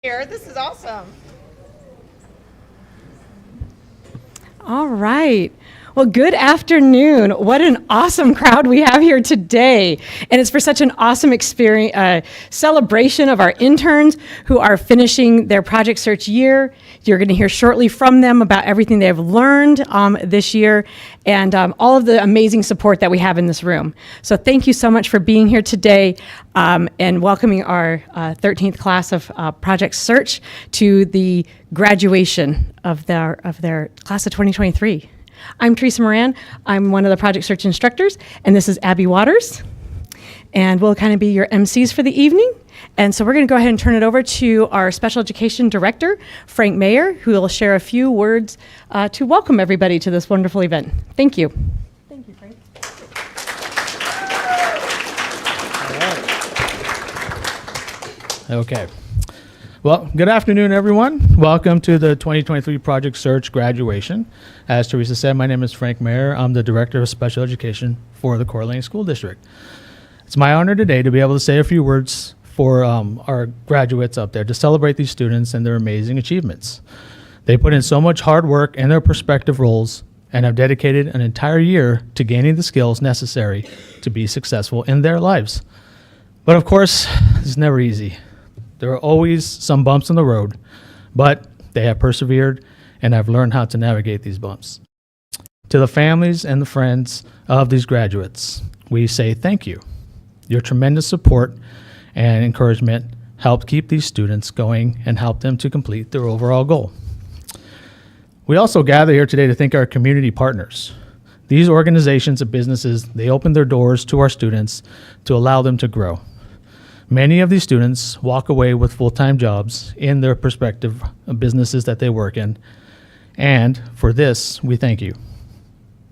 here. This is awesome. All right. Well, good afternoon. What an awesome crowd we have here today. And it's for such an awesome experience, celebration of our interns who are finishing their project search year. You're going to hear shortly from them about everything they've learned this year and all of the amazing support that we have in this room. So thank you so much for being here today and welcoming our 13th class of project search to the graduation of their class of 2023. I'm Teresa Moran. I'm one of the project search instructors, and this is Abby Waters. And we'll kind of be your MCs for the evening. And so we're going to go ahead and turn it over to our special education director, Frank Mayer, who will share a few words to welcome everybody to this wonderful event. Thank you. Thank you, Frank. Okay. Well, good afternoon, everyone. Welcome to the 2023 Project Search graduation. As Teresa said, my name is Frank Mayer. I'm the Director of Special Education for the Coeur d'Alene School District. It's my honor today to be able to say a few words for our graduates up there to celebrate these students and their amazing achievements. They put in so much hard work in their prospective roles and have dedicated an entire year to gaining the skills necessary to be successful in their lives. But of course, it's never easy. There are always some bumps in the road, but they have persevered and have learned how to navigate these bumps. To the families and the friends of these graduates, we say thank you. Your tremendous support and encouragement helped keep these students going and help them to complete their overall goal. We also gather here today to thank our community partners. These organizations and businesses, they open their doors to our students to allow them to grow. Many of these students walk away with full-time jobs in their prospective businesses that they work in, and for this, we thank you.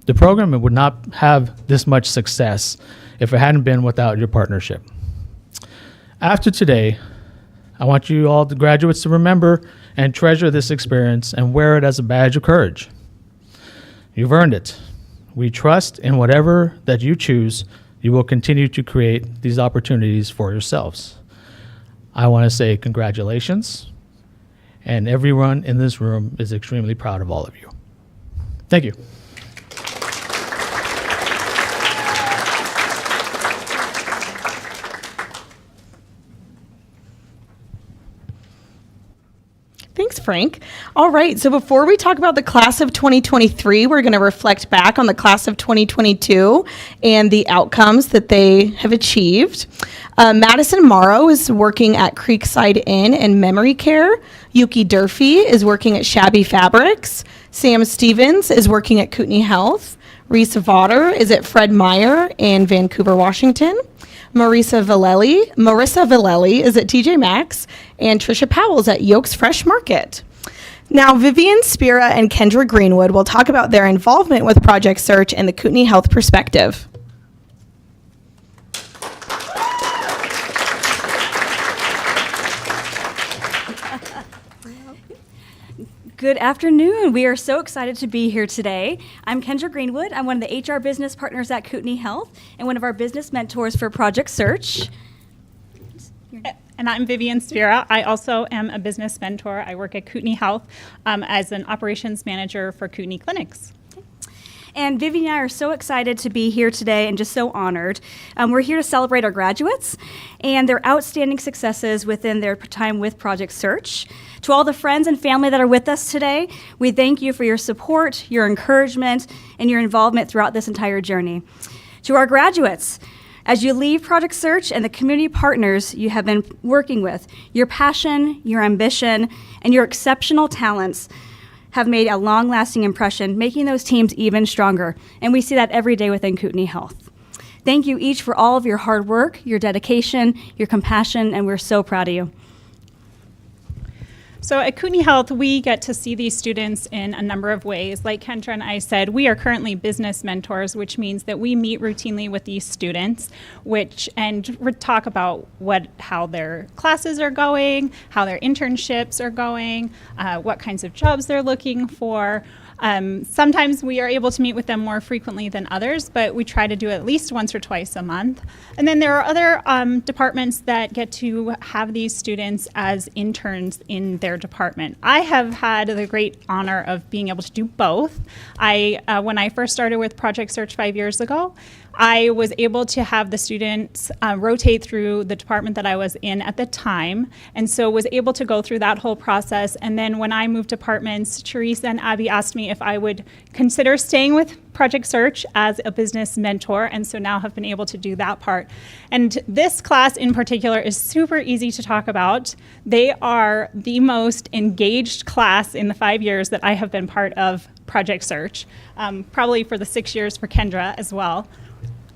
The program would not have this much success if it hadn't been without your partnership. After today, I want you all, the graduates, to remember and treasure this experience and wear it as a badge of courage. You've earned it. We trust in whatever that you choose. You will continue to create these opportunities for yourselves. I want to say congratulations, and everyone in this room is extremely proud of all of you. Thank you. Thanks, Frank. All right, so before we talk about the class of 2023, we're going to reflect back on the class of 2022 and the outcomes that they have achieved. Madison Morrow is working at Creekside Inn and Memory Care. Yuki Durfee is working at Shabby Fabrics. Sam Stevens is working at Kootenai Health. Reese Vaughter is at Fred Meyer in Vancouver, Washington. Marissa Vallely is at TJ Maxx, and Trisha Powell is at Yolks Fresh Market. Now, Vivian Spira and Kendra Greenwood will talk about their involvement with Project Search and the Kootenai Health perspective. Good afternoon. We are so excited to be here today. I'm Kendra Greenwood. I'm one of the HR business partners at Kootenai Health and one of our business mentors for Project Search. And I'm Vivian Spira. I also am a business mentor. I work at Kootenai Health as an operations manager for Kootenai Clinics. And Vivian and I are so excited to be here today and just so honored. We're here to celebrate our graduates and their outstanding successes within their time with Project Search. To all the friends and family that are with us today, we thank you for your support, your encouragement, and your involvement throughout this entire journey. To our graduates, as you leave Project Search and the community partners you have been working with, your passion, your ambition, and your exceptional talents have made a long-lasting impression, making those teams even stronger. And we see that every day within Kootenai Health. Thank you each for all of your hard work, your dedication, your compassion, and we're so proud of you. So at Kootenai Health, we get to see these students in a number of ways. Like Kendra and I said, we are currently business mentors, which means that we meet routinely with these students, and talk about how their classes are going, how their internships are going, what kinds of jobs they're looking for. Sometimes we are able to meet with them more frequently than others, but we try to do it at least once or twice a month. And then there are other departments that get to have these students as interns in their department. I have had the great honor of being able to do both. When I first started with Project Search 5 years ago, I was able to have the students rotate through the department that I was in at the time, and so was able to go through that whole process. And then when I moved departments, Teresa and Abby asked me if I would consider staying with Project Search as a business mentor, and so now have been able to do that part. And this class in particular is super easy to talk about. They are the most engaged class in the 5 years that I have been part of Project Search, probably for the 6 years for Kendra as well.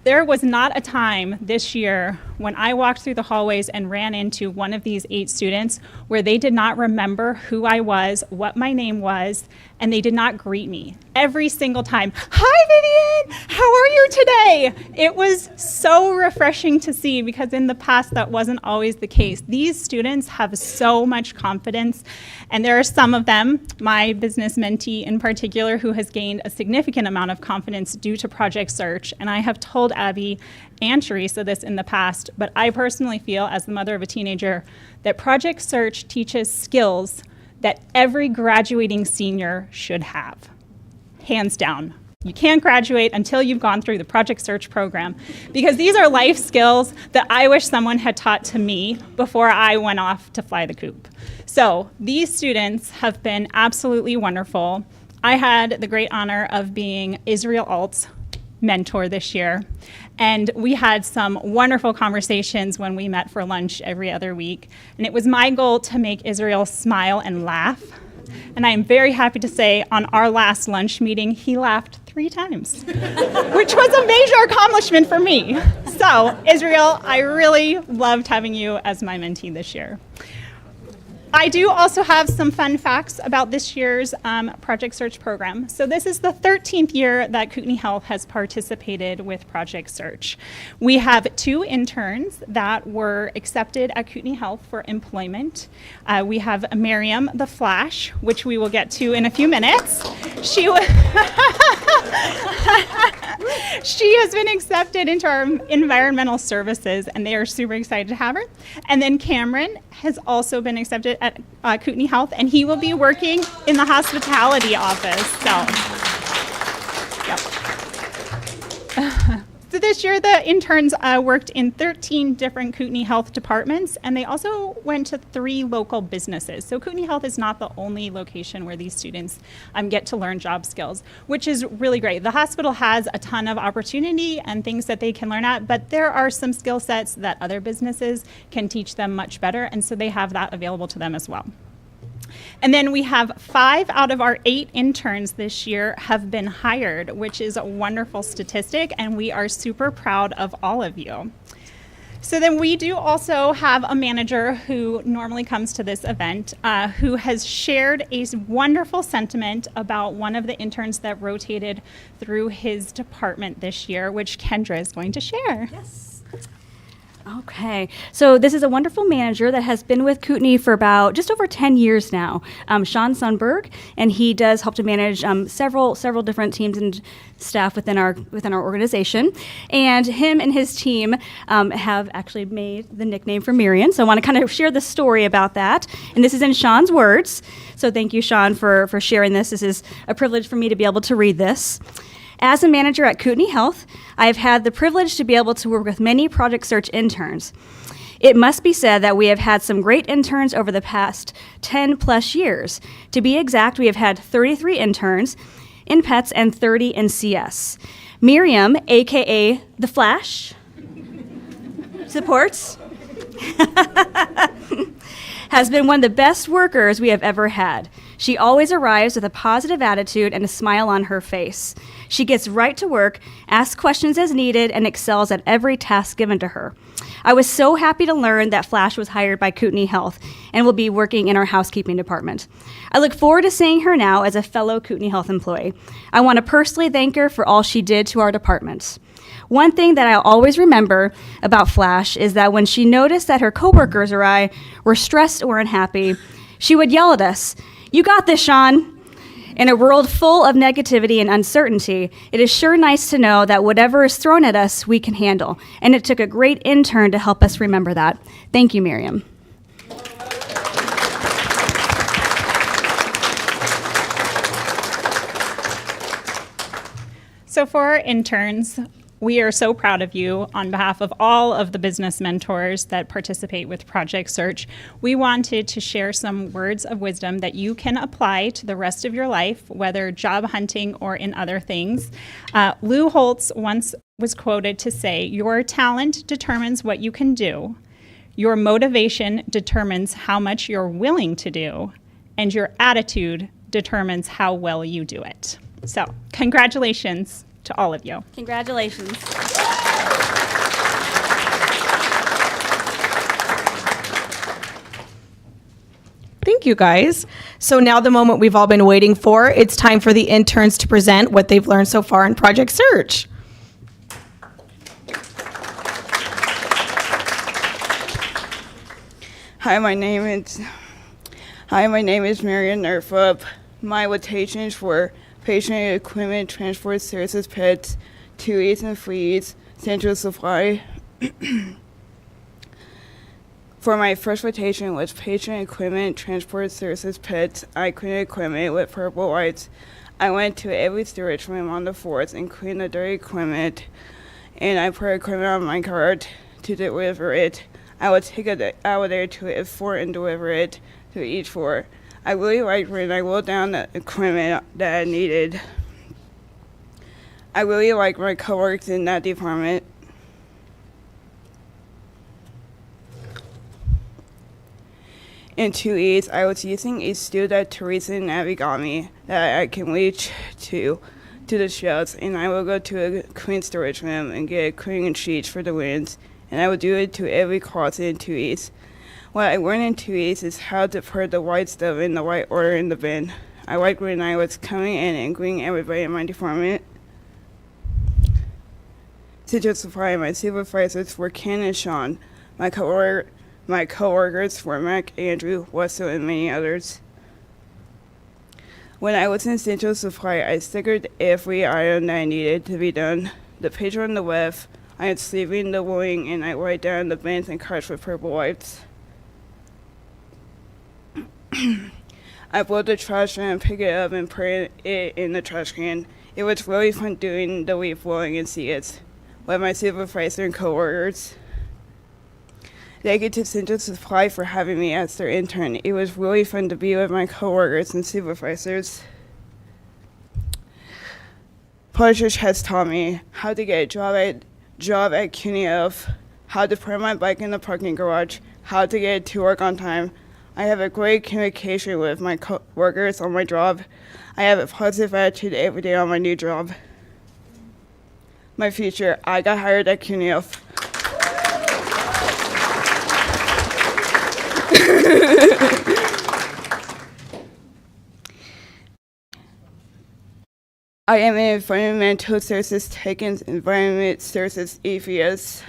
There was not a time this year when I walked through the hallways and ran into one of these 8 students where they did not remember who I was, what my name was, and they did not greet me. Every single time, "Hi, Vivian, how are you today?" It was so refreshing to see, because in the past that wasn't always the case. These students have so much confidence, and there are some of them, my business mentee in particular, who has gained a significant amount of confidence due to Project Search. And I have told Abby and Teresa this in the past, but I personally feel, as the mother of a teenager, that Project Search teaches skills that every graduating senior should have. Hands down. You can't graduate until you've gone through the Project Search program, because these are life skills that I wish someone had taught to me before I went off to fly the coop. So these students have been absolutely wonderful. I had the great honor of being Israel Alt's mentor this year, and we had some wonderful conversations when we met for lunch every other week. And it was my goal to make Israel smile and laugh. And I am very happy to say, on our last lunch meeting, he laughed 3 times, which was a major accomplishment for me. So, Israel, I really loved having you as my mentee this year. I do also have some fun facts about this year's Project Search program. So this is the 13th year that Kootenai Health has participated with Project Search. We have 2 interns that were accepted at Kootenai Health for employment. We have Miriam the Flash, which we will get to in a few minutes. She has been accepted into our environmental services, and they are super excited to have her. And then Cameron has also been accepted at Kootenai Health, and he will be working in the hospitality office. So this year, the interns worked in 13 different Kootenai Health departments, and they also went to 3 local businesses. So Kootenai Health is not the only location where these students get to learn job skills, which is really great. The hospital has a ton of opportunity and things that they can learn at, but there are some skill sets that other businesses can teach them much better, and so they have that available to them as well. And then we have 5 out of our 8 interns this year have been hired, which is a wonderful statistic, and we are super proud of all of you. So then we do also have a manager who normally comes to this event, who has shared a wonderful sentiment about one of the interns that rotated through his department this year, which Kendra is going to share. Yes. Okay, so this is a wonderful manager that has been with Kootenai for about just over 10 years now, Sean Sundberg, and he does help to manage several different teams and staff within our organization. And him and his team have actually made the nickname for Miriam. So I want to kind of share the story about that. And this is in Sean's words. So thank you, Sean, for sharing this. This is a privilege for me to be able to read this. As a manager at Kootenai Health, I have had the privilege to be able to work with many Project Search interns. It must be said that we have had some great interns over the past 10 plus years. To be exact, we have had 33 interns in PETS and 30 in CS. Miriam, aka The Flash, supports, has been one of the best workers we have ever had. She always arrives with a positive attitude and a smile on her face. She gets right to work, asks questions as needed, and excels at every task given to her. I was so happy to learn that Flash was hired by Kootenai Health and will be working in our housekeeping department. I look forward to seeing her now as a fellow Kootenai Health employee. I want to personally thank her for all she did to our department. One thing that I'll always remember about Flash is that when she noticed that her coworkers or I were stressed or unhappy, she would yell at us, "You got this, Sean." In a world full of negativity and uncertainty, it is sure nice to know that whatever is thrown at us, we can handle. And it took a great intern to help us remember that. Thank you, Miriam. So for our interns, we are so proud of you. On behalf of all of the business mentors that participate with Project Search, we wanted to share some words of wisdom that you can apply to the rest of your life, whether job hunting or in other things. Lou Holtz once was quoted to say, "Your talent determines what you can do. Your motivation determines how much you're willing to do, and your attitude determines how well you do it." So, congratulations to all of you. Congratulations. Thank you, guys. So now the moment we've all been waiting for, it's time for the interns to present what they've learned so far in Project Search. Hi, my name is Marian Nerfup. My rotations were Patient Equipment, Transport Services, Pets, 2Es and 3Es, Central Supply. For my first rotation was Patient Equipment, Transport Services, Pets, Icon Equipment with purple lights. I went to every storage room on the floors and cleaned the dirty equipment, and I put equipment on my cart to deliver it. I would take it out there to a floor and deliver it to each floor. I really liked when I wrote down the equipment that I needed. I really liked my coworkers in that department. In 2Es, I was using a stool that Teresa and Abby got me that I can reach to the shelves, and I will go to a clean storage room and get cleaning sheets for the winds, and I would do it to every closet in 2Es. What I learned in 2Es is how to put the white stuff in the right order in the bin. I liked when I was coming in and greeting everybody in my department. Central Supply, my supervisors were Ken and Sean. My coworkers were Mac, Andrew, Wesley, and many others. When I was in Central Supply, I stickered every item that I needed to be done. The picture on the left, I am sleeping the wing, and I write down the bins and carts with purple wipes. I pulled the trash can and picked it up and put it in the trash can. It was really fun doing the leaf blowing and seeds with my supervisor and coworkers. Thank you to Central Supply for having me as their intern. It was really fun to be with my coworkers and supervisors. Project has taught me how to get a job at CUNY-F, how to put my bike in the parking garage, how to get to work on time. I have a great communication with my coworkers on my job. I have a positive attitude every day on my new job. My future, I got hired at CUNY-F. I am an environmental services tech and environment services EVS.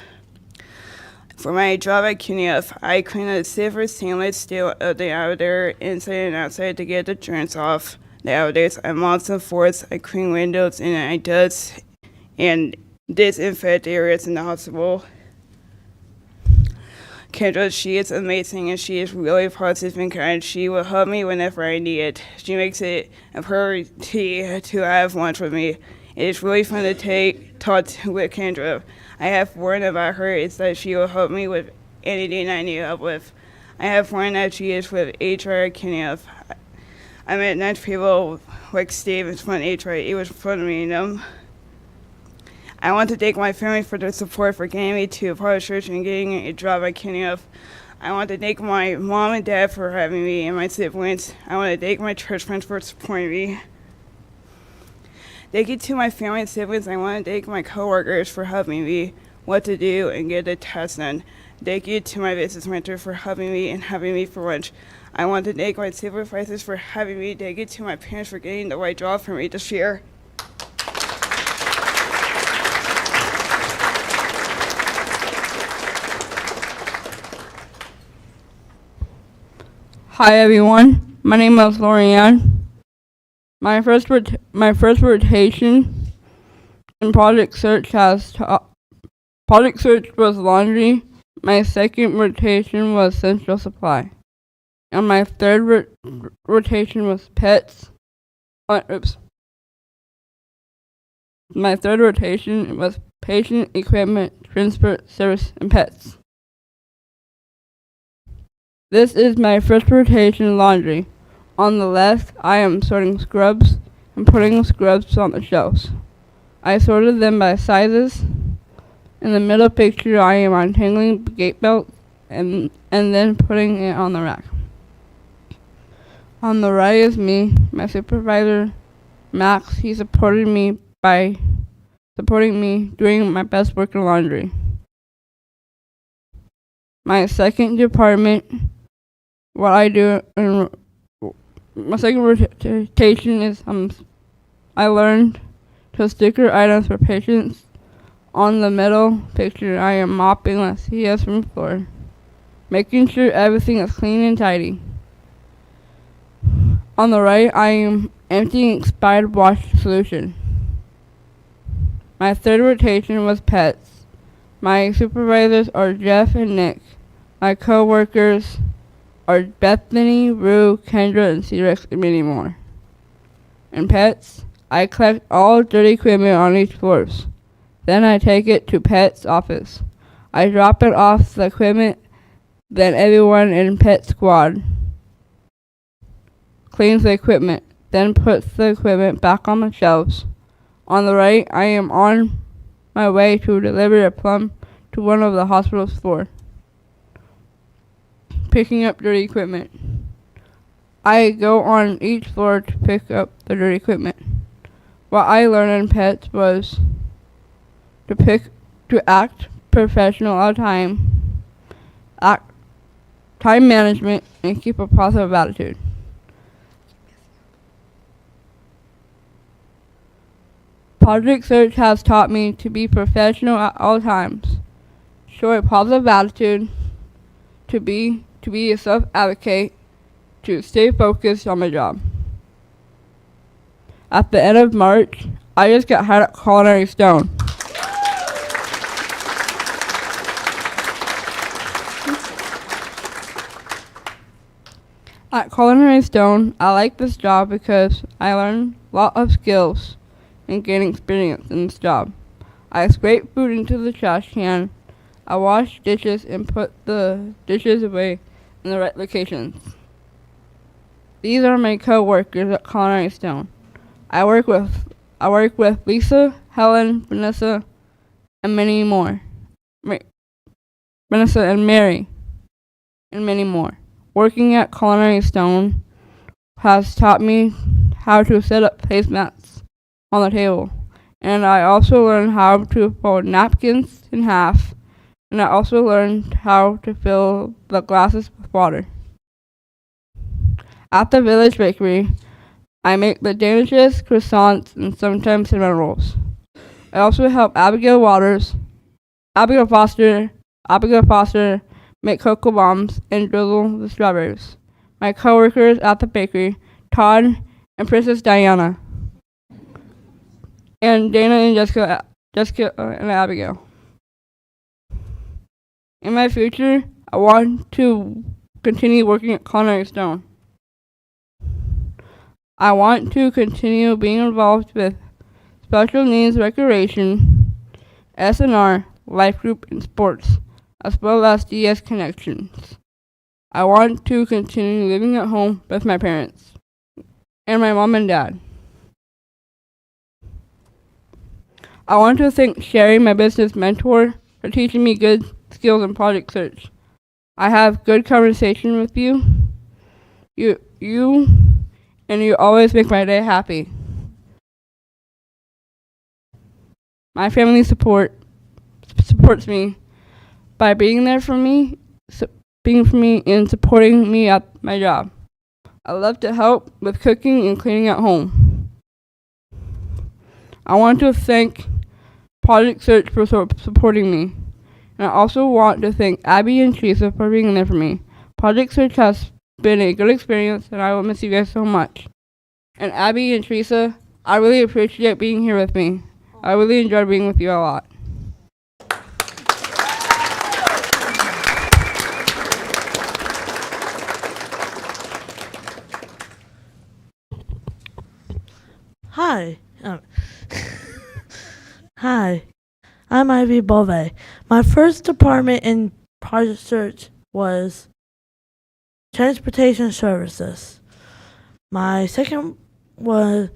For my job at CUNY-F, I clean the silver stainless steel of the elevator inside and outside to get the germs off the elevators. I mop some floors, I clean windows, and I dust and disinfect areas in the hospital. Kendra, she is amazing and she is really positive and kind. She will help me whenever I need it. She makes it a priority to have lunch with me. It is really fun to talk with Kendra. I have one about her is that she will help me with anything I need help with. I have one that she is with HR at CUNY-F. I met nice people like Steve and fun HR. It was fun meeting them. I want to thank my family for their support for getting me to Project Search and getting a job at CUNY-F. I want to thank my mom and dad for having me and my siblings. I want to thank my church friends for supporting me. Thank you to my family and siblings. I want to thank my coworkers for helping me what to do and get the test done. Thank you to my business mentor for helping me and having me for lunch. I want to thank my supervisors for having me. Thank you to my parents for getting the right job for me this year. Hi everyone, my name is Lorianne. My first rotation in Project Search Project Search was laundry. My second rotation was Central Supply, and my third rotation was pets. My third rotation was patient, equipment, transport, service, and pets. This is my first rotation in laundry. On the left, I am sorting scrubs and putting scrubs on the shelves. I sorted them by sizes. In the middle picture, I am untangling gate belts and then putting it on the rack. On the right is me, my supervisor, Max. He supported me by supporting me doing my best work in laundry. My second department, what I do in my second rotation is I learned to sticker items for patients. On the middle picture, I am mopping the CS room floor, making sure everything is clean and tidy. On the right, I am emptying expired wash solution. My third rotation was pets. My supervisors are Jeff and Nick. My co-workers are Bethany, Rue, Kendra, and C-Rex, and many more. In pets, I collect all dirty equipment on each floor. Then I take it to Pet's office. I drop it off the equipment, then everyone in Pet Squad cleans the equipment, then puts the equipment back on the shelves. On the right, I am on my way to deliver a plum to one of the hospital's floor, picking up dirty equipment. I go on each floor to pick up the dirty equipment. What I learned in pets was to act professional all the time, act time management, and keep a positive attitude. Project Search has taught me to be professional at all times, show a positive attitude, to be a self-advocate, to stay focused on my job. At the end of March, I just got hired at Culinary Stone. At Culinary Stone, I like this job because I learn a lot of skills and gain experience in this job. I scrape food into the trash can. I wash dishes and put the dishes away in the right locations. These are my co-workers at Culinary Stone. I work with Lisa, Helen, Vanessa, and many more. Vanessa and Mary, and many more. Working at Culinary Stone has taught me how to set up placemats on the table, and I also learned how to fold napkins in half, and I also learned how to fill the glasses with water. At the Village Bakery, I make the sandwiches, croissants, and sometimes cinnamon rolls. I also help Abigail Foster make cocoa bombs and drizzle the strawberries. My coworkers at the bakery, Todd and Princess Diana, and Dana and Jessica and Abigail. In my future, I want to continue working at Culinary Stone. I want to continue being involved with special needs recreation, SNR, life group, and sports, as well as DS connections. I want to continue living at home with my parents and my mom and dad. I want to thank Sherry, my business mentor, for teaching me good skills in Project Search. I have good conversation with you. You always make my day happy. My family supports me by being there for me, being for me and supporting me at my job. I love to help with cooking and cleaning at home. I want to thank Project Search for supporting me. And I also want to thank Abby and Teresa for being there for me. Project Search has been a good experience, and I will miss you guys so much. And Abby and Teresa, I really appreciate being here with me. I really enjoyed being with you a lot. Hi. Hi. I'm Ivy Bove. My first department in Project Search was Transportation Services. My second was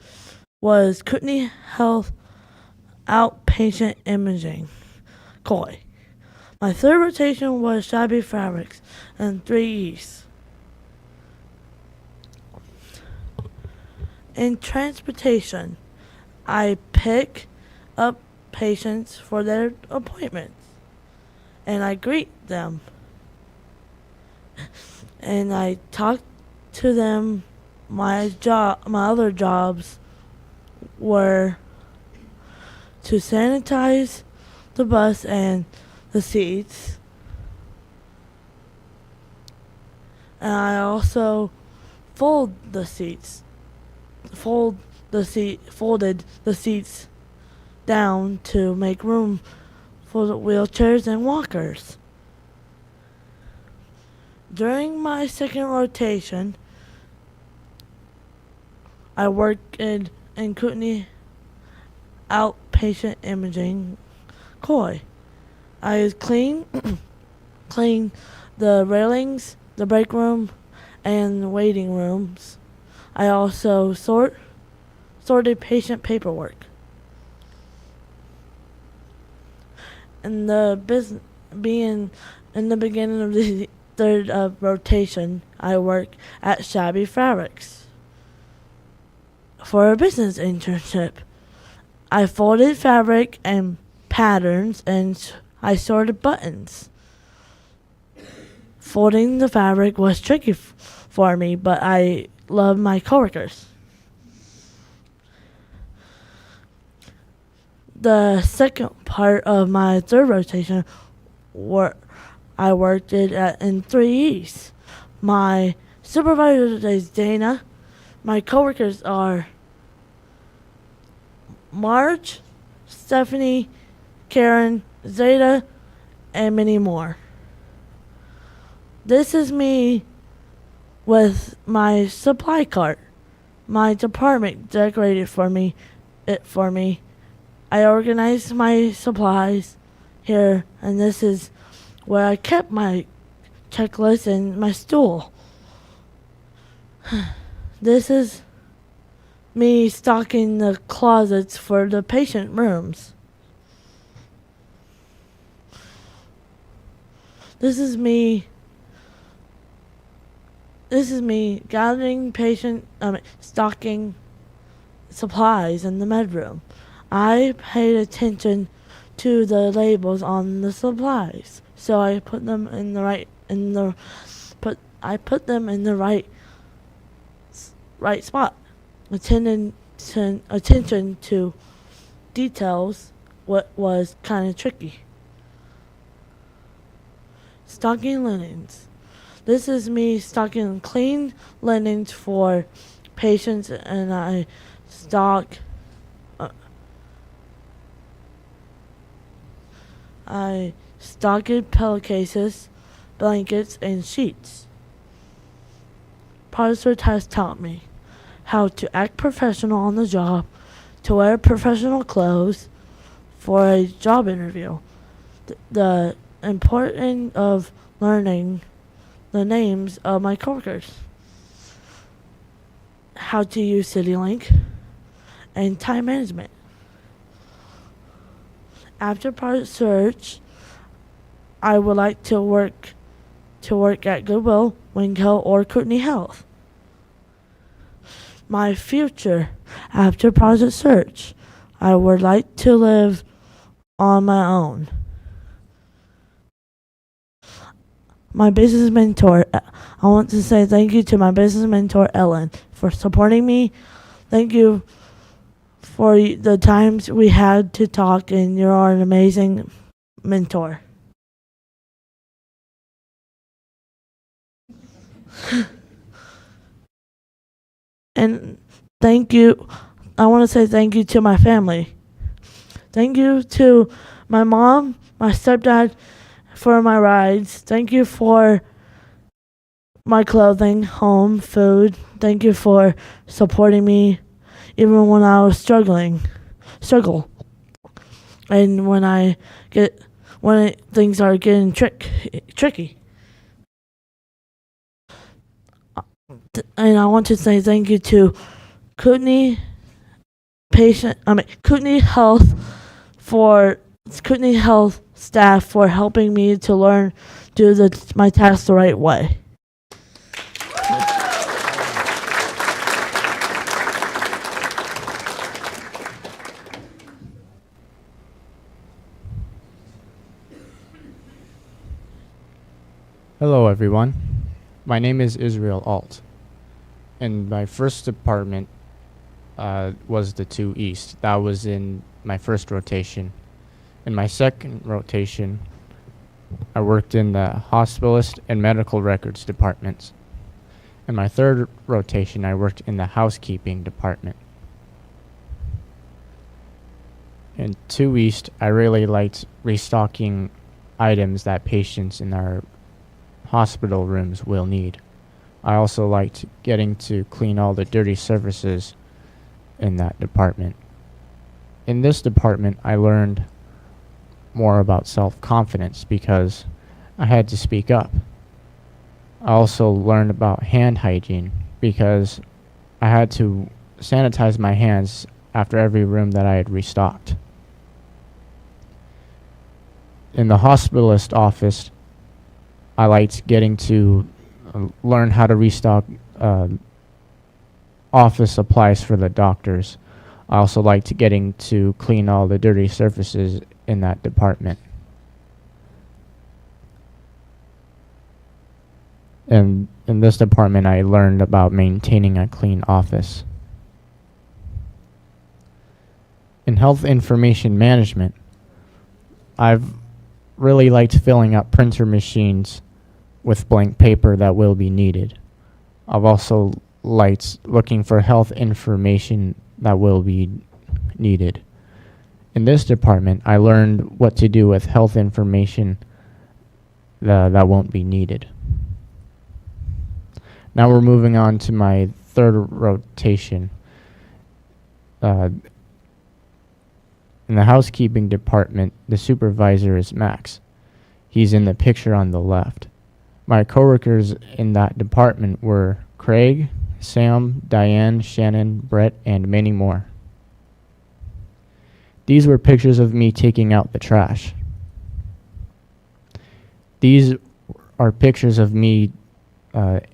Kootenai Health Outpatient Imaging, COI. My third rotation was Shabby Fabrics and 3 East. In transportation, I pick up patients for their appointments, and I greet them, and I talk to them. My other jobs were to sanitize the bus and the seats, and I also folded the seats down to make room for the wheelchairs and walkers. During my second rotation, I worked in Kootenai Outpatient Imaging, COI. I clean the railings, the break room, and the waiting rooms. I also sorted patient paperwork. In the beginning of the third rotation, I worked at Shabby Fabrics for a business internship. I folded fabric and patterns, and I sorted buttons. Folding the fabric was tricky for me, but I love my coworkers. The second part of my third rotation, I worked in 3 East. My supervisor is Dana. My coworkers are Marge, Stephanie, Karen, Zeta, and many more. This is me with my supply cart. My department decorated it for me. I organized my supplies here, and this is where I kept my checklist and my stool. This is me stocking the closets for the patient rooms. This is me gathering stocking supplies in the med room. I paid attention to the labels on the supplies, so I put them in the right spot. Attention to details what was kind of tricky. Stocking linens. This is me stocking clean linens for patients, and I stocked pillowcases, blankets, and sheets. Project has taught me how to act professional on the job, to wear professional clothes for a job interview, the importance of learning the names of my coworkers, how to use CityLink, and time management. After Project Search, I would like to work at Goodwill, Winco, or Kootenai Health. My future after Project Search, I would like to live on my own. My business mentor, I want to say thank you to my business mentor, Ellen, for supporting me. Thank you for the times we had to talk, and you are an amazing mentor. And thank you. I want to say thank you to my family. Thank you to my mom, my stepdad for my rides. Thank you for my clothing, home, food. Thank you for supporting me even when I was struggle. And when things are getting tricky. And I want to say thank you to Kootenai Kootenai Health staff for helping me to learn my tasks the right way. Hello everyone, my name is Israel Alt, and my first department was the 2 East. That was in my first rotation. In my second rotation, I worked in the hospitalist and medical records departments. In my third rotation, I worked in the housekeeping department. In 2 East, I really liked restocking items that patients in our hospital rooms will need. I also liked getting to clean all the dirty surfaces in that department. In this department, I learned more about self-confidence because I had to speak up. I also learned about hand hygiene because I had to sanitize my hands after every room that I had restocked. In the hospitalist office, I liked getting to learn how to restock office supplies for the doctors. I also liked getting to clean all the dirty surfaces in that department. And in this department, I learned about maintaining a clean office. In health information management, I've really liked filling up printer machines with blank paper that will be needed. I've also liked looking for health information that will be needed. In this department, I learned what to do with health information that won't be needed. Now we're moving on to my third rotation. In the housekeeping department, the supervisor is Max. He's in the picture on the left. My coworkers in that department were Craig, Sam, Diane, Shannon, Brett, and many more. These were pictures of me taking out the trash. These are pictures of me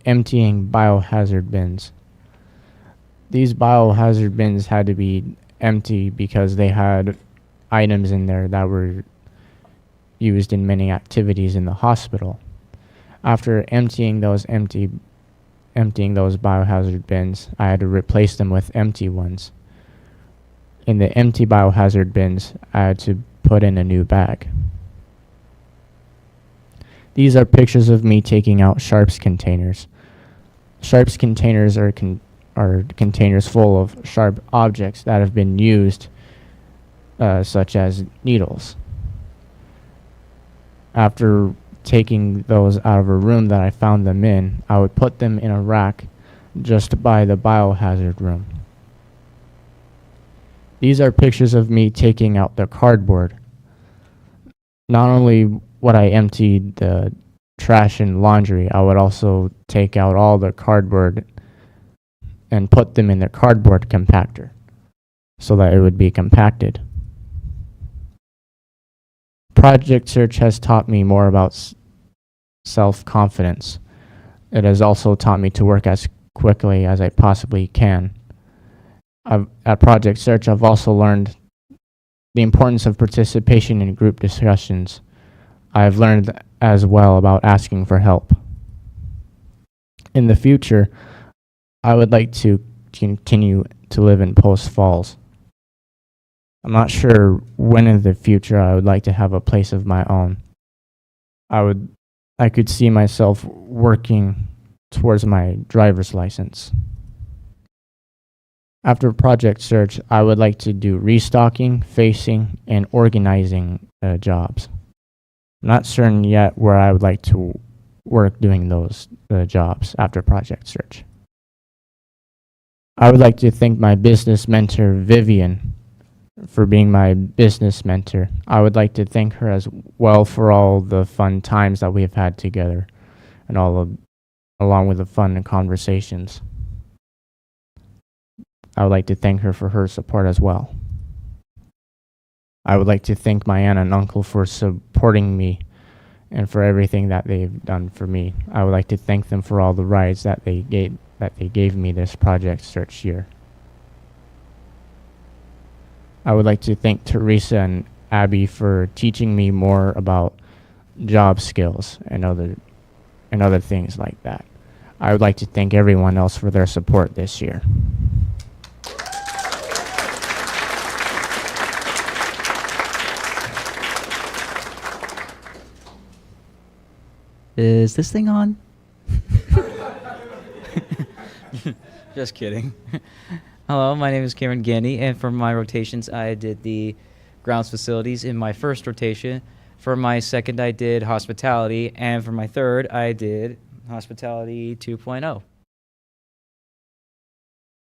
emptying biohazard bins. These biohazard bins had to be empty because they had items in there that were used in many activities in the hospital. After emptying those biohazard bins, I had to replace them with empty ones. In the empty biohazard bins, I had to put in a new bag. These are pictures of me taking out sharps containers. Sharps containers are containers full of sharp objects that have been used, such as needles. After taking those out of a room that I found them in, I would put them in a rack just by the biohazard room. These are pictures of me taking out the cardboard. Not only would I empty the trash and laundry, I would also take out all the cardboard and put them in the cardboard compactor so that it would be compacted. Project Search has taught me more about self-confidence. It has also taught me to work as quickly as I possibly can. At Project Search, I've also learned the importance of participation in group discussions. I've learned as well about asking for help. In the future, I would like to continue to live in Post Falls. I'm not sure when in the future I would like to have a place of my own. I could see myself working towards my driver's license. After Project Search, I would like to do restocking, facing, and organizing jobs. I'm not certain yet where I would like to work doing those jobs after Project Search. I would like to thank my business mentor, Vivian, for being my business mentor. I would like to thank her as well for all the fun times that we have had together and along with the fun and conversations. I would like to thank her for her support as well. I would like to thank my aunt and uncle for supporting me and for everything that they've done for me. I would like to thank them for all the rides that they gave me this Project Search year. I would like to thank Teresa and Abby for teaching me more about job skills and other things like that. I would like to thank everyone else for their support this year. Is this thing on? Just kidding. Hello, my name is Cameron Gandy, and for my rotations, I did the grounds facilities in my first rotation. For my second, I did hospitality, and for my third, I did hospitality 2.0.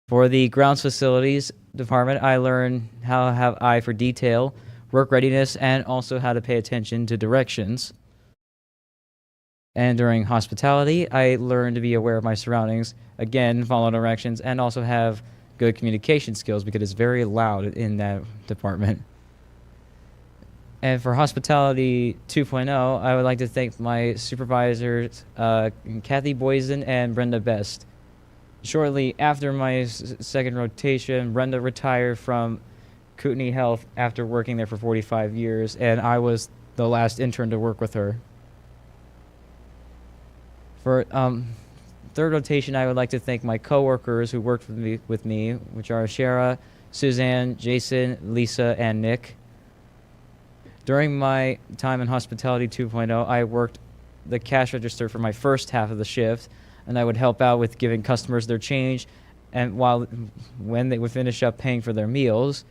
For the grounds facilities department, I learned how to have eye for detail, work readiness, and also how to pay attention to directions. And during hospitality, I learned to be aware of my surroundings, again, follow directions, and also have good communication skills because it's very loud in that department. And for hospitality 2.0, I would like to thank my supervisors, Kathy Boysen and Brenda Best. Shortly after my second rotation, Brenda retired from Kootenai Health after working there for 45 years, and I was the last intern to work with her. For third rotation, I would like to thank my coworkers who worked with me, which are Shara, Suzanne, Jason, Lisa, and Nick. During my time in Hospitality 2.0, I worked the cash register for my first half of the shift, and I would help out with giving customers their change and when they would finish up paying for their meals.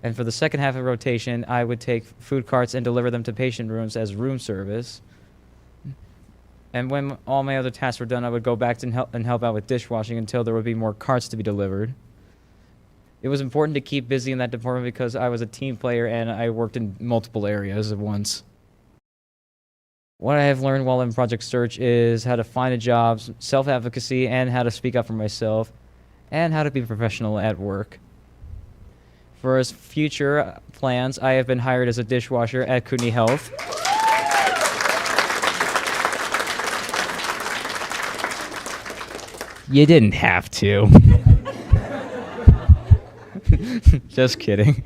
And for the second half of rotation, I would take food carts and deliver them to patient rooms as room service. And when all my other tasks were done, I would go back and help out with dishwashing until there would be more carts to be delivered. It was important to keep busy in that department because I was a team player and I worked in multiple areas at once. What I have learned while in Project Search is how to find a job, self-advocacy, and how to speak up for myself, and how to be professional at work. For his future plans, I have been hired as a dishwasher at Kootenai Health. You didn't have to. Just kidding.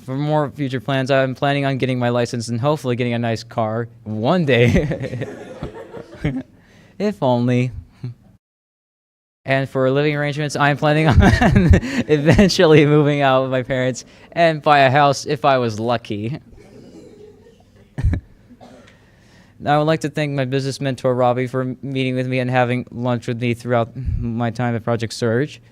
For more future plans, I'm planning on getting my license and hopefully getting a nice car one day. If only. And for living arrangements, I'm planning on eventually moving out with my parents and buy a house if I was lucky. I would like to thank my business mentor, Robbie, for meeting with me and having lunch with me throughout my time at Project Surge.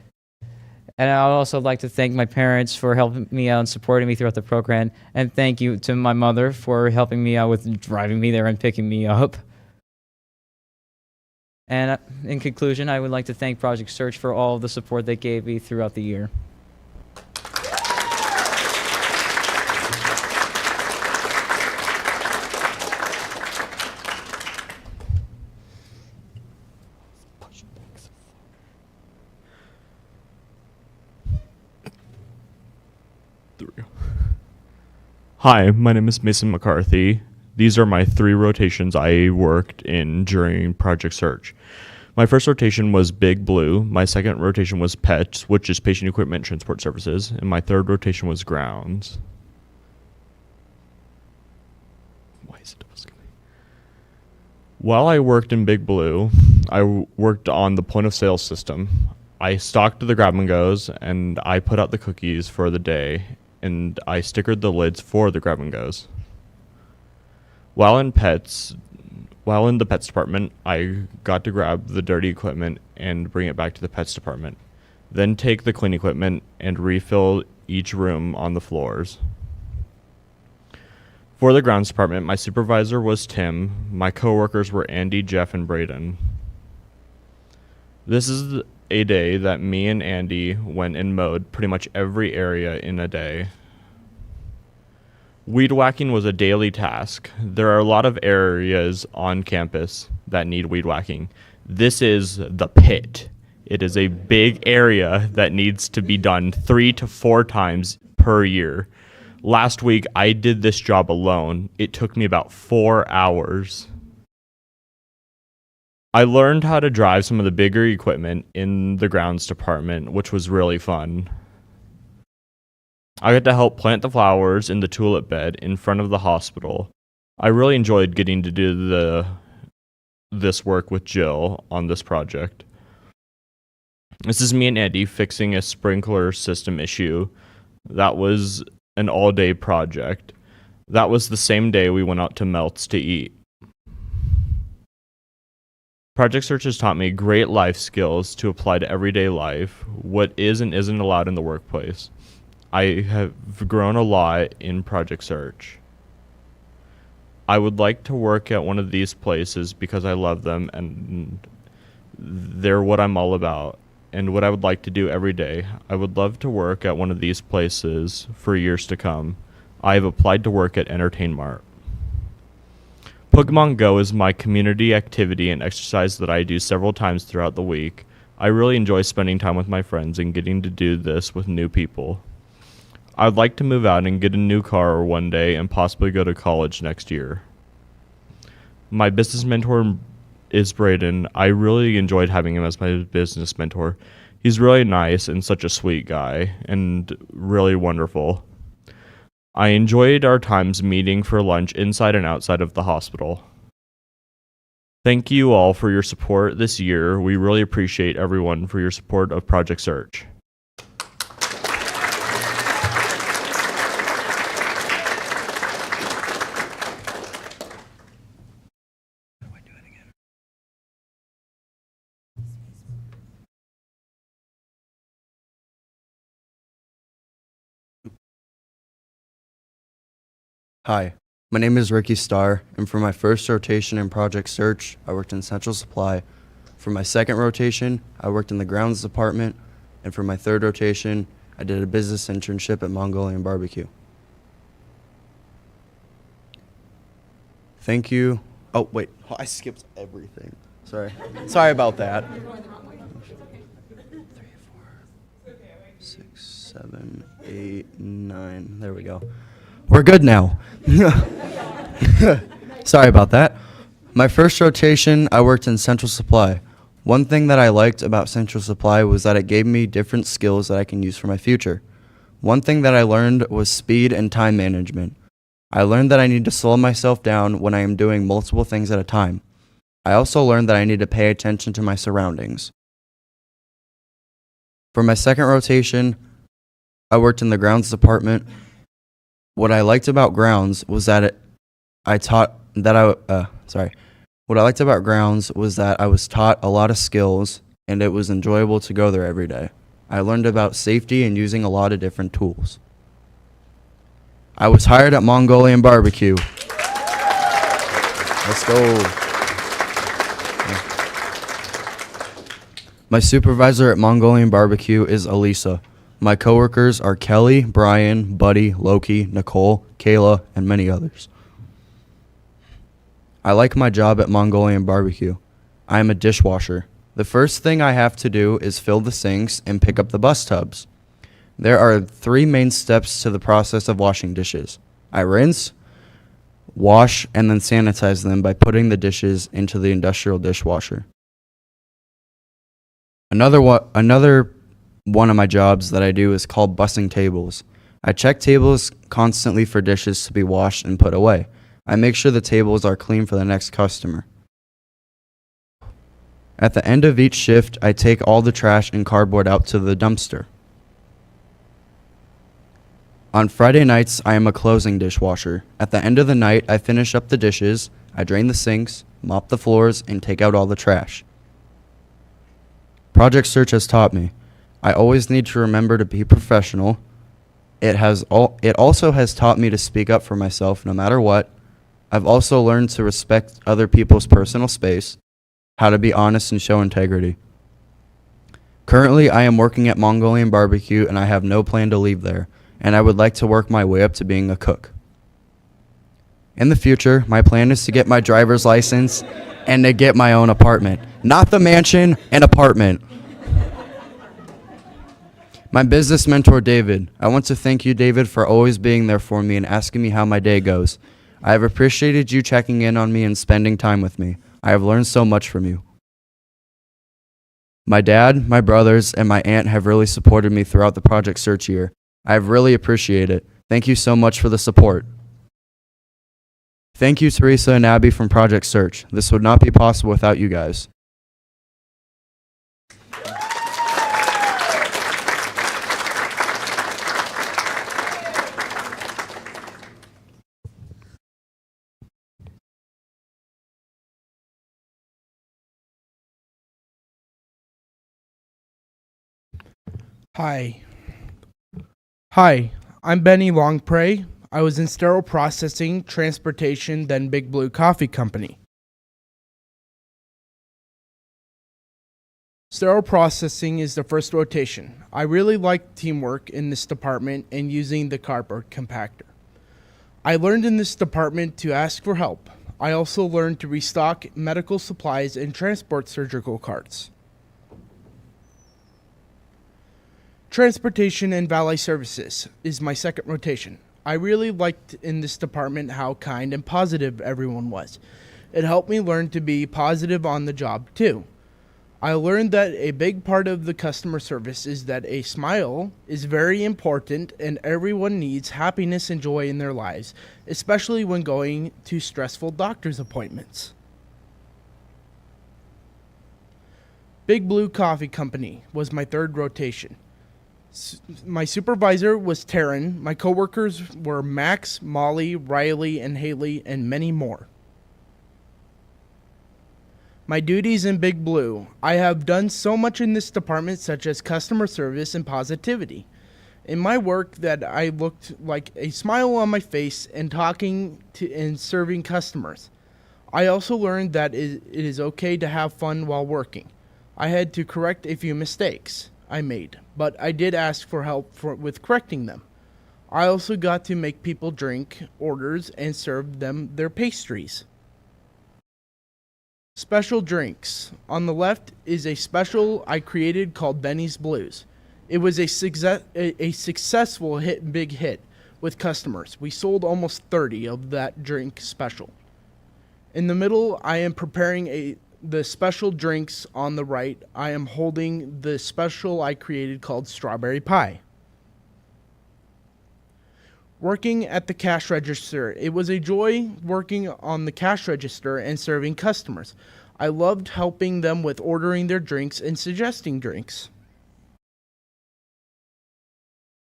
And I would also like to thank my parents for helping me out and supporting me throughout the program. And thank you to my mother for helping me out with driving me there and picking me up. And in conclusion, I would like to thank Project Search for all of the support they gave me throughout the year. Hi, my name is Mason McCarthy. These are my 3 rotations I worked in during Project Search. My first rotation was Big Blue. My second rotation was PETS, which is Patient Equipment Transport Services. And my third rotation was Grounds. Why is it double skipping? While I worked in Big Blue, I worked on the point of sale system. I stocked the grab and goes, and I put out the cookies for the day, and I stickered the lids for the grab and goes. While in the pets department, I got to grab the dirty equipment and bring it back to the pets department. Then take the clean equipment and refill each room on the floors. For the grounds department, my supervisor was Tim. My coworkers were Andy, Jeff, and Braden. This is a day that me and Andy went and mowed pretty much every area in a day. Weed whacking was a daily task. There are a lot of areas on campus that need weed whacking. This is the pit. It is a big area that needs to be done 3 to 4 times per year. Last week, I did this job alone. It took me about 4 hours. I learned how to drive some of the bigger equipment in the grounds department, which was really fun. I got to help plant the flowers in the tulip bed in front of the hospital. I really enjoyed getting to do this work with Jill on this project. This is me and Andy fixing a sprinkler system issue. That was an all-day project. That was the same day we went out to Melts to eat. Project Search has taught me great life skills to apply to everyday life, what is and isn't allowed in the workplace. I have grown a lot in Project Search. I would like to work at one of these places because I love them and they're what I'm all about and what I would like to do every day. I would love to work at one of these places for years to come. I have applied to work at Entertain Mart. Pokemon Go is my community activity and exercise that I do several times throughout the week. I really enjoy spending time with my friends and getting to do this with new people. I'd like to move out and get a new car one day and possibly go to college next year. My business mentor is Braden. I really enjoyed having him as my business mentor. He's really nice and such a sweet guy and really wonderful. I enjoyed our times meeting for lunch inside and outside of the hospital. Thank you all for your support this year. We really appreciate everyone for your support of Project Search. Hi, my name is Ricky Starr, and for my first rotation in Project Search, I worked in Central Supply. For my second rotation, I worked in the grounds department, and for my third rotation, I did a business internship at Mongolian Barbecue. Thank you. Oh, wait, I skipped everything. Sorry about that. 3, 4, 6, 7, 8, 9. There we go. We're good now. Sorry about that. My first rotation, I worked in Central Supply. One thing that I liked about Central Supply was that it gave me different skills that I can use for my future. One thing that I learned was speed and time management. I learned that I need to slow myself down when I am doing multiple things at a time. I also learned that I need to pay attention to my surroundings. For my second rotation, I worked in the grounds department. What I liked about grounds was that What I liked about grounds was that I was taught a lot of skills and it was enjoyable to go there every day. I learned about safety and using a lot of different tools. I was hired at Mongolian Barbecue. Let's go. My supervisor at Mongolian Barbecue is Elisa. My coworkers are Kelly, Brian, Buddy, Loki, Nicole, Kayla, and many others. I like my job at Mongolian Barbecue. I am a dishwasher. The first thing I have to do is fill the sinks and pick up the bus tubs. There are 3 main steps to the process of washing dishes. I rinse, wash, and then sanitize them by putting the dishes into the industrial dishwasher. Another one of my jobs that I do is called bussing tables. I check tables constantly for dishes to be washed and put away. I make sure the tables are clean for the next customer. At the end of each shift, I take all the trash and cardboard out to the dumpster. On Friday nights, I am a closing dishwasher. At the end of the night, I finish up the dishes, I drain the sinks, mop the floors, and take out all the trash. Project Search has taught me I always need to remember to be professional. It also has taught me to speak up for myself no matter what. I've also learned to respect other people's personal space, how to be honest and show integrity. Currently, I am working at Mongolian Barbecue and I have no plan to leave there, and I would like to work my way up to being a cook. In the future, my plan is to get my driver's license and to get my own apartment. Not the mansion, an apartment. My business mentor, David. I want to thank you, David, for always being there for me and asking me how my day goes. I have appreciated you checking in on me and spending time with me. I have learned so much from you. My dad, my brothers, and my aunt have really supported me throughout the Project Search year. I have really appreciated it. Thank you so much for the support. Thank you, Teresa and Abby from Project Search. This would not be possible without you guys. Hi, I'm Benny Longpray. I was in sterile processing, transportation, then Big Blue Coffee Company. Sterile processing is the first rotation. I really like teamwork in this department and using the cardboard compactor. I learned in this department to ask for help. I also learned to restock medical supplies and transport surgical carts. Transportation and valet services is my second rotation. I really liked in this department how kind and positive everyone was. It helped me learn to be positive on the job too. I learned that a big part of the customer service is that a smile is very important and everyone needs happiness and joy in their lives, especially when going to stressful doctor's appointments. Big Blue Coffee Company was my third rotation. My supervisor was Taryn. My coworkers were Max, Molly, Riley, and Haley, and many more. My duties in Big Blue. I have done so much in this department, such as customer service and positivity. In my work, that I looked like a smile on my face and talking to and serving customers. I also learned that it is okay to have fun while working. I had to correct a few mistakes I made, but I did ask for help with correcting them. I also got to make people drink orders and serve them their pastries. Special drinks. On the left is a special I created called Benny's Blues. It was a successful big hit with customers. We sold almost 30 of that drink special. In the middle, I am preparing the special drinks. On the right, I am holding the special I created called Strawberry Pie. Working at the cash register. It was a joy working on the cash register and serving customers. I loved helping them with ordering their drinks and suggesting drinks.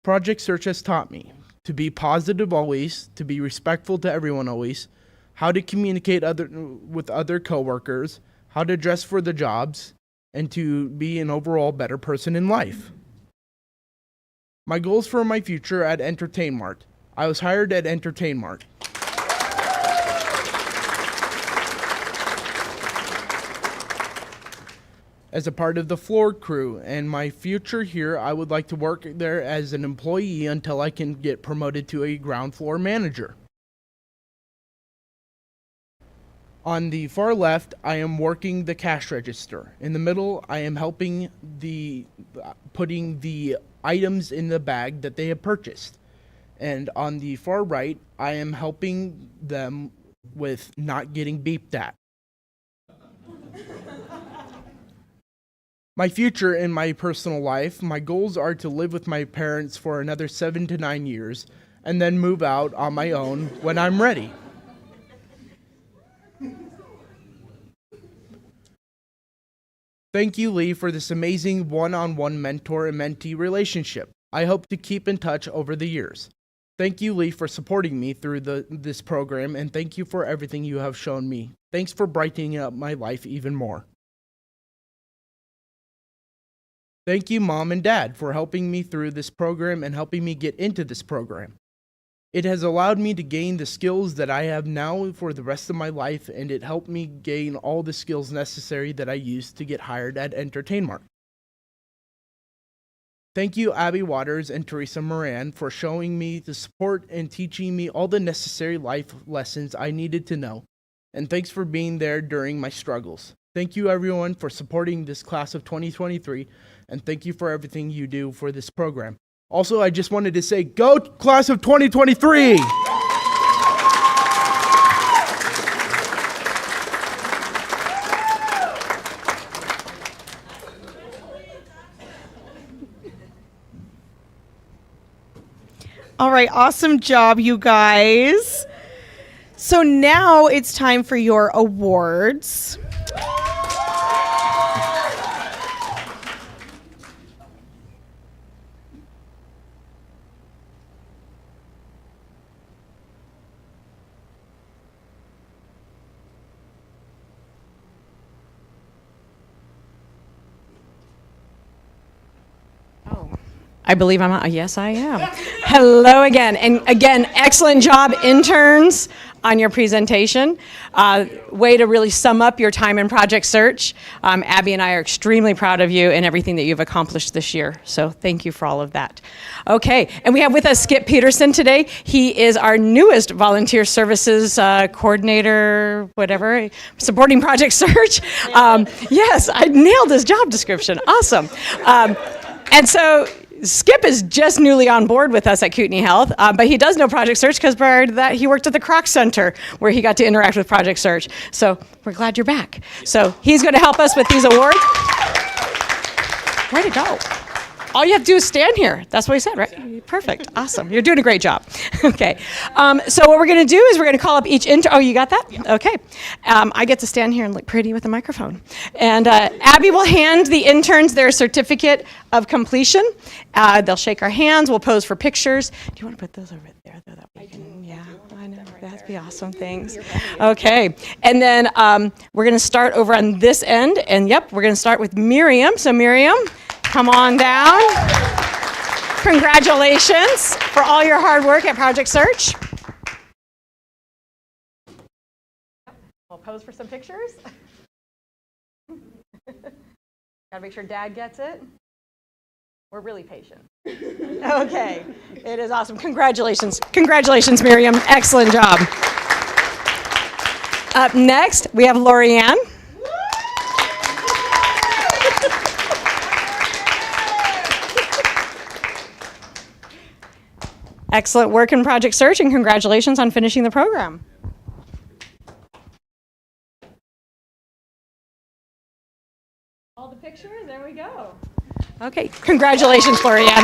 Project Search has taught me to be positive always, to be respectful to everyone always, how to communicate with other coworkers, how to dress for the jobs, and to be an overall better person in life. My goals for my future at Entertainmart. I was hired at Entertainmart. As a part of the floor crew, and my future here, I would like to work there as an employee until I can get promoted to a ground floor manager. On the far left, I am working the cash register. In the middle, I am helping putting the items in the bag that they have purchased. And on the far right, I am helping them with not getting beeped at. My future in my personal life, my goals are to live with my parents for another 7 to 9 years and then move out on my own when I'm ready. Thank you, Lee, for this amazing one-on-one mentor and mentee relationship. I hope to keep in touch over the years. Thank you, Lee, for supporting me through this program, and thank you for everything you have shown me. Thanks for brightening up my life even more. Thank you, Mom and Dad, for helping me through this program and helping me get into this program. It has allowed me to gain the skills that I have now for the rest of my life, and it helped me gain all the skills necessary that I used to get hired at Entertainmark. Thank you, Abby Waters and Teresa Moran, for showing me the support and teaching me all the necessary life lessons I needed to know. And thanks for being there during my struggles. Thank you, everyone, for supporting this class of 2023, and thank you for everything you do for this program. Also, I just wanted to say, go class of 2023! All right, awesome job, you guys. So now it's time for your awards. I believe I'm on. Yes, I am. Hello again. And again, excellent job, interns, on your presentation. Way to really sum up your time in Project Search. Abby and I are extremely proud of you and everything that you've accomplished this year. So thank you for all of that. Okay, and we have with us Skip Peterson today. He is our newest volunteer services coordinator, whatever, supporting Project Search. Yes, I nailed his job description. Awesome. And so Skip is just newly on board with us at Kootenai Health, but he does know Project Search because prior to that, he worked at the Kroc Center where he got to interact with Project Search. So we're glad you're back. So he's going to help us with these awards. Way to go. All you have to do is stand here. That's what he said, right? Perfect. Awesome. You're doing a great job. Okay. So what we're going to do is we're going to call up each intern. Oh, you got that? Yeah. Okay. I get to stand here and look pretty with a microphone. And Abby will hand the interns their certificate of completion. They'll shake our hands. We'll pose for pictures. Do you want to put those over there? That we can, yeah, I know. That'd be awesome. Thanks. Okay. And then we're going to start over on this end. And yep, we're going to start with Miriam. So Miriam, come on down. Congratulations for all your hard work at Project Search. We'll pose for some pictures. Gotta make sure Dad gets it. We're really patient. Okay, it is awesome. Congratulations. Congratulations, Miriam. Excellent job. Up next, we have Lorianne. Excellent work in Project Search, and congratulations on finishing the program. All the pictures, there we go. Okay, congratulations, Florian.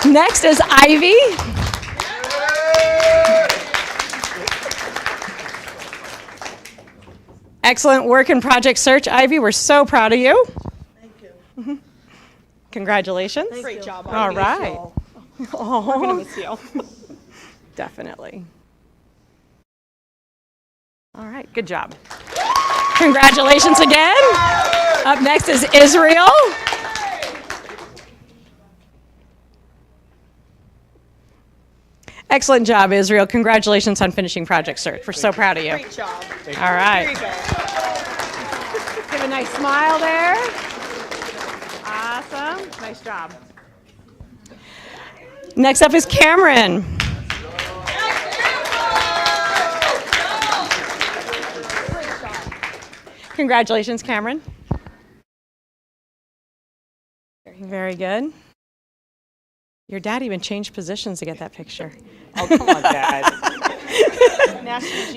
Next is Ivy. Excellent work in Project Search, Ivy. We're so proud of you. Thank you. Congratulations. Great job. All right. Oh, We're gonna miss you. Definitely. All right, good job. Congratulations again. Up next is Israel. Excellent job, Israel. Congratulations on finishing Project Search. We're so proud of you. Great job. All right. Very good. Give a nice smile there. Awesome. Nice job. Next up is Cameron. Congratulations, Cameron. Very good. Your dad even changed positions to get that picture. Oh, come on, Dad.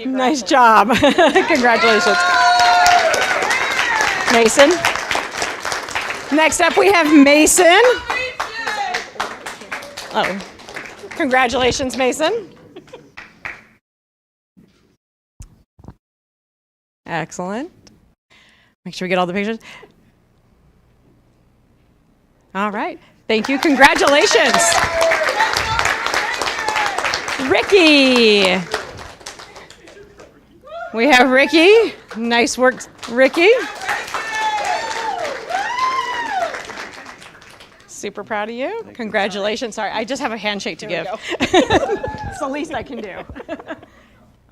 Nice job. Congratulations. Mason. Next up, we have Mason. Oh, congratulations, Mason. Excellent. Make sure we get all the pictures. All right. Thank you. Congratulations. Ricky. We have Ricky. Nice work, Ricky. Super proud of you. Congratulations. Sorry, I just have a handshake to give. It's the least I can do.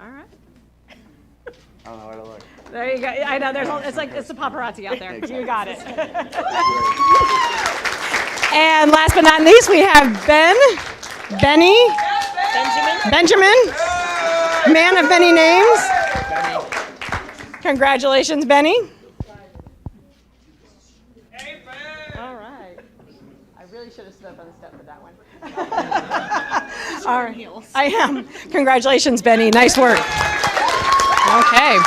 All right. I don't know where to look. There you go. I know. It's the paparazzi out there. You got it. And last but not least, we have Benjamin, man of many names. Congratulations, Benny. All right. I really should have stood up on the step for that one. All right. I am. Congratulations, Benny. Nice work. Okay.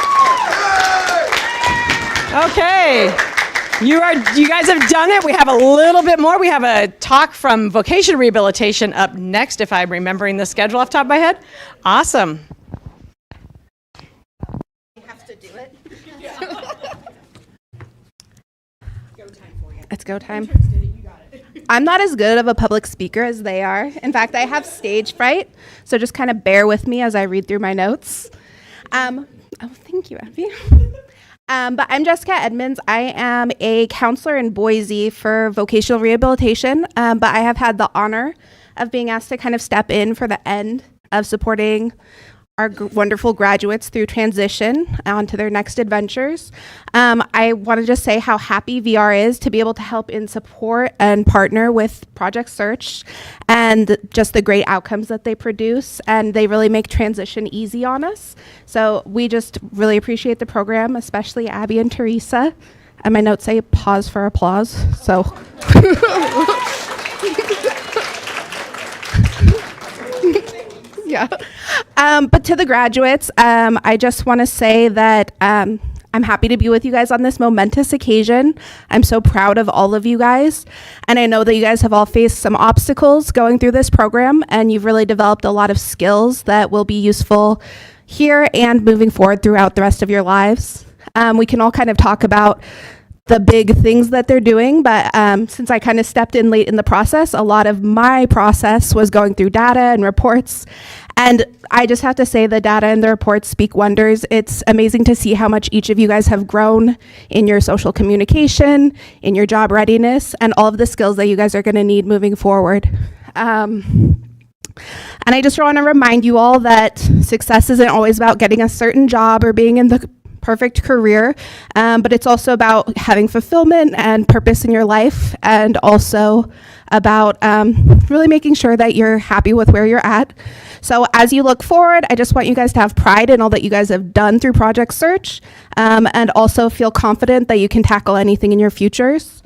Okay. You guys have done it. We have a little bit more. We have a talk from Vocational Rehabilitation up next, if I'm remembering the schedule off the top of my head. Awesome. You have to do it. It's go time. I'm not as good of a public speaker as they are. In fact, I have stage fright, so just kind of bear with me as I read through my notes. Oh, thank you, Abby. But I'm Jessica Edmonds. I am a counselor in Boise for vocational rehabilitation, but I have had the honor of being asked to kind of step in for the end of supporting our wonderful graduates through transition onto their next adventures. I want to just say how happy VR is to be able to help in support and partner with Project Search and just the great outcomes that they produce, and they really make transition easy on us. So we just really appreciate the program, especially Abby and Teresa. And my notes say pause for applause, so. Yeah. But to the graduates, I just want to say that I'm happy to be with you guys on this momentous occasion. I'm so proud of all of you guys. And I know that you guys have all faced some obstacles going through this program, and you've really developed a lot of skills that will be useful here and moving forward throughout the rest of your lives. We can all kind of talk about the big things that they're doing, but since I kind of stepped in late in the process, a lot of my process was going through data and reports. And I just have to say the data and the reports speak wonders. It's amazing to see how much each of you guys have grown in your social communication, in your job readiness, and all of the skills that you guys are going to need moving forward. And I just want to remind you all that success isn't always about getting a certain job or being in the perfect career, but it's also about having fulfillment and purpose in your life, and also about really making sure that you're happy with where you're at. So as you look forward, I just want you guys to have pride in all that you guys have done through Project Search, and also feel confident that you can tackle anything in your futures.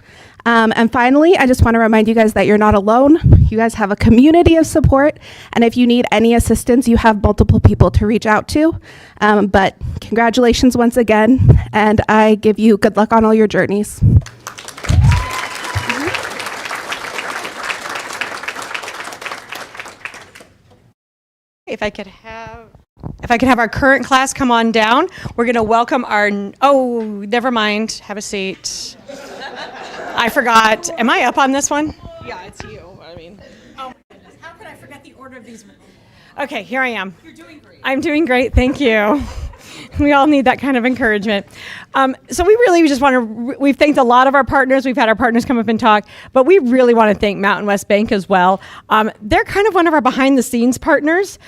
And finally, I just want to remind you guys that you're not alone. You guys have a community of support, and if you need any assistance, you have multiple people to reach out to. But congratulations once again, and I give you good luck on all your journeys. If I could have our current class come on down, we're going to welcome our, oh, never mind, have a seat. I forgot. Am I up on this one? Yeah, it's you. I mean, oh my goodness. How could I forget the order of these? Okay, here I am. You're doing great. I'm doing great. Thank you. We all need that kind of encouragement. So we really just want to, we've thanked a lot of our partners. We've had our partners come up and talk, but we really want to thank Mountain West Bank as well. They're kind of one of our behind the scenes partners.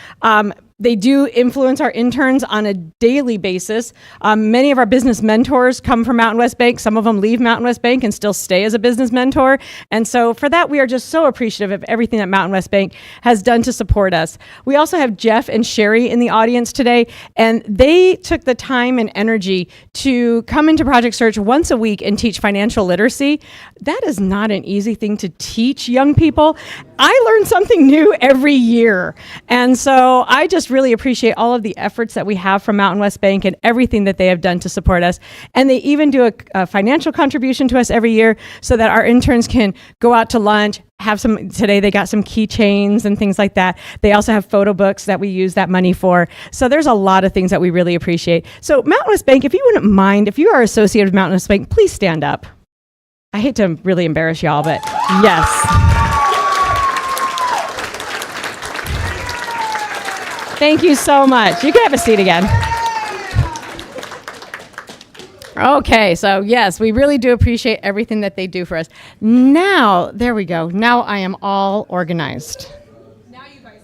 They do influence our interns on a daily basis. Many of our business mentors come from Mountain West Bank. Some of them leave Mountain West Bank and still stay as a business mentor. And so for that, we are just so appreciative of everything that Mountain West Bank has done to support us. We also have Jeff and Sherry in the audience today, and they took the time and energy to come into Project Search once a week and teach financial literacy. That is not an easy thing to teach young people. I learn something new every year. And so I just really appreciate all of the efforts that we have from Mountain West Bank and everything that they have done to support us. And they even do a financial contribution to us every year so that our interns can go out to lunch, today they got some keychains and things like that. They also have photo books that we use that money for. So there's a lot of things that we really appreciate. So Mountain West Bank, if you wouldn't mind, if you are associated with Mountain West Bank, please stand up. I hate to really embarrass y'all, but yes. Thank you so much. You can have a seat again. Okay, so yes, we really do appreciate everything that they do for us. Now, there we go. Now I am all organized. Now you guys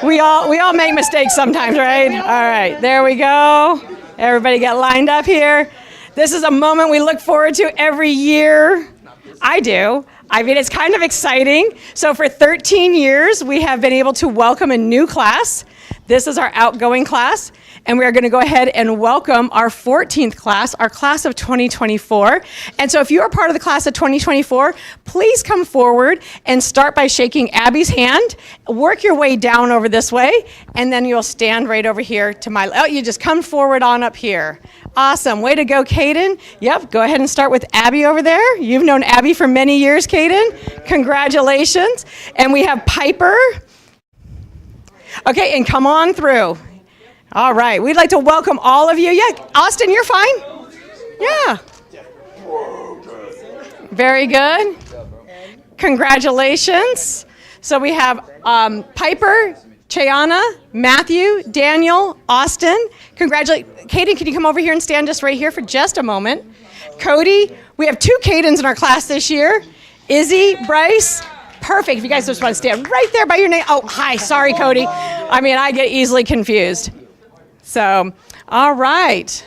can We all make mistakes sometimes, right? All right, there we go. Everybody get lined up here. This is a moment we look forward to every year. I do. I mean, it's kind of exciting. So for 13 years, we have been able to welcome a new class. This is our outgoing class, and we are going to go ahead and welcome our 14th class, our class of 2024. And so if you are part of the class of 2024, please come forward and start by shaking Abby's hand, work your way down over this way, and then you'll stand right over here to my, you just come forward on up here. Awesome. Way to go, Caden. Yep, go ahead and start with Abby over there. You've known Abby for many years, Caden. Congratulations. And we have Piper. Okay, and come on through. All right, we'd like to welcome all of you. Yeah, Austin, you're fine. Yeah. Very good. Congratulations. So we have Piper, Chayana, Matthew, Daniel, Austin. Caden, can you come over here and stand just right here for just a moment? Cody, we have 2 Cadens in our class this year. Izzy, Bryce. Perfect. If you guys just want to stand right there by your name. Oh, hi. Sorry, Cody. I mean, I get easily confused. So, all right.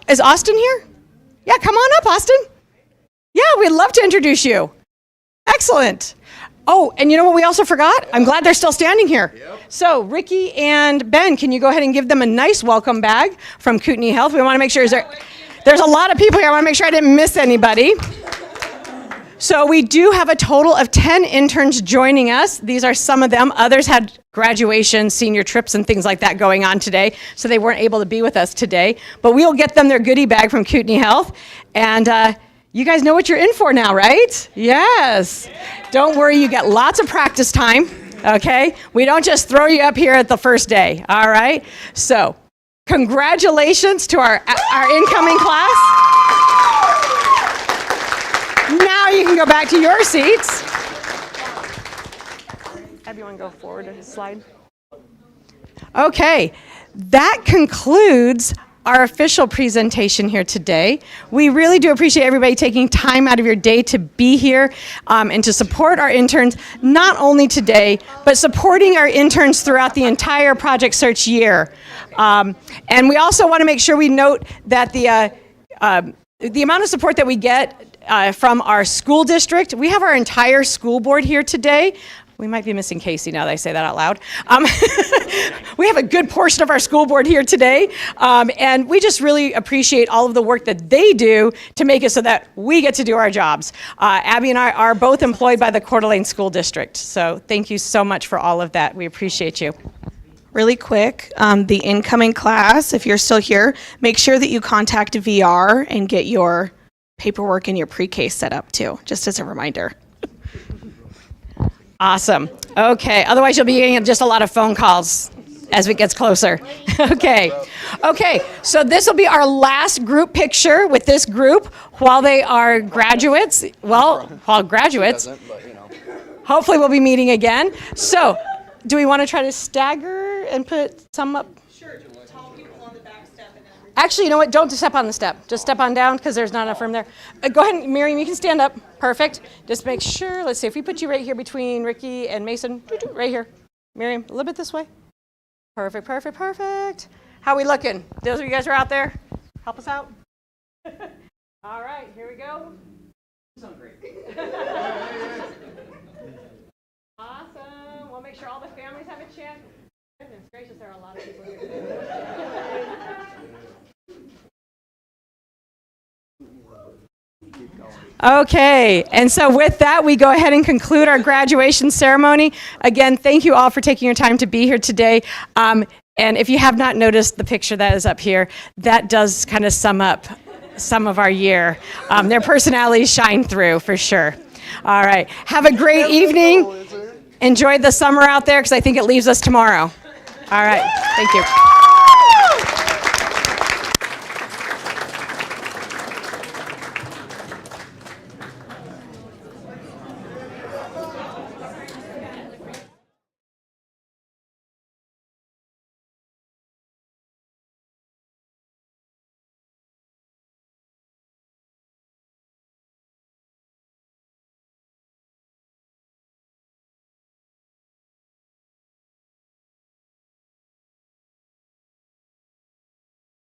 Is Austin here? Yeah, come on up, Austin. Yeah, we'd love to introduce you. Excellent. Oh, and you know what we also forgot? I'm glad they're still standing here. Yep. So, Ricky and Ben, can you go ahead and give them a nice welcome bag from Kootenai Health? We want to make sure there's a lot of people here. I want to make sure I didn't miss anybody. So we do have a total of 10 interns joining us. These are some of them. Others had graduation, senior trips, and things like that going on today, so they weren't able to be with us today. But we'll get them their goodie bag from Kootenai Health. And you guys know what you're in for now, right? Yes. Don't worry, you get lots of practice time, okay? We don't just throw you up here at the first day, all right? So congratulations to our incoming class. Now you can go back to your seats. Everyone go forward to his slide. Okay, that concludes our official presentation here today. We really do appreciate everybody taking time out of your day to be here and to support our interns, not only today, but supporting our interns throughout the entire Project Search year. And we also want to make sure we note that the amount of support that we get from our school district. We have our entire school board here today. We might be missing Casey now that I say that out loud. We have a good portion of our school board here today, and we just really appreciate all of the work that they do to make it so that we get to do our jobs. Abby and I are both employed by the Coeur d'Alene School District, so thank you so much for all of that. We appreciate you. Really quick, the incoming class, if you're still here, make sure that you contact VR and get your paperwork and your pre-K set up too, just as a reminder. Awesome. Okay, otherwise you'll be getting just a lot of phone calls as it gets closer. Okay, so this will be our last group picture with this group while they are graduates. Well, while graduates. Hopefully we'll be meeting again. So, do we want to try to stagger and put some up? Sure, tall people on the back step. Actually, you know what? Don't step on the step. Just step on down because there's not enough room there. Go ahead, Miriam, you can stand up. Perfect. Just make sure. Let's see if we put you right here between Ricky and Mason. Right here. Miriam, a little bit this way. Perfect. How are we looking? Those of you guys who are out there, help us out. All right, here we go. You sound great. Awesome. We'll make sure all the families have a chance. Goodness gracious, there are a lot of people here. Okay, and so with that, we go ahead and conclude our graduation ceremony. Again, thank you all for taking your time to be here today. And if you have not noticed the picture that is up here, that does kind of sum up some of our year. Their personalities shine through for sure. All right, have a great evening. Enjoy the summer out there because I think it leaves us tomorrow. All right, thank you.